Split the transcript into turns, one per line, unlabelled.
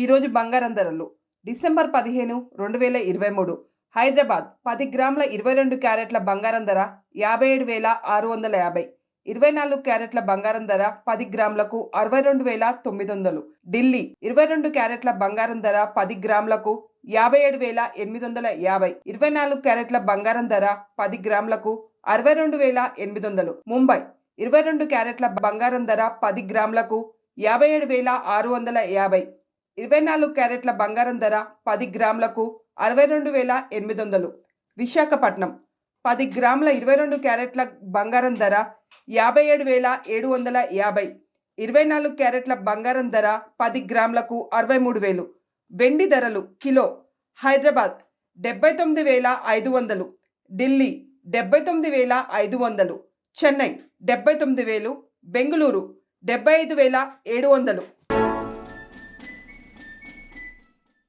ఈరోజు బంగారం ధరలు డిసెంబర్ 15, 2023 హైదరాబాద్ 10 గ్రాముల 22 క్యారెట్ల బంగారం ధర 57,650. 24 క్యారెట్ల బంగారం ధర 10 గ్రాములకు 62,900. ఢిల్లీ 22 క్యారెట్ల బంగారం ధర 10 గ్రాములకు 57,850. 24 క్యారెట్ల బంగారం ధర 10 గ్రాములకు 62,800. ముంబై 22 క్యారెట్ల బంగారం ధర 10 గ్రాములకు 57,650. 24 క్యారెట్ల బంగారం ధర 10 గ్రాములకు 62,800. విశాఖపట్నం 10 గ్రాముల 22 క్యారెట్ల బంగారం ధర 57,750. 24 క్యారెట్ల బంగారం ధర 10 గ్రాములకు 63,000. వెండి ధరలు కిలో హైదరాబాద్ 79,500. ఢిల్లీ 79,500. చెన్నై 79,000. బెంగళూరు 75,700.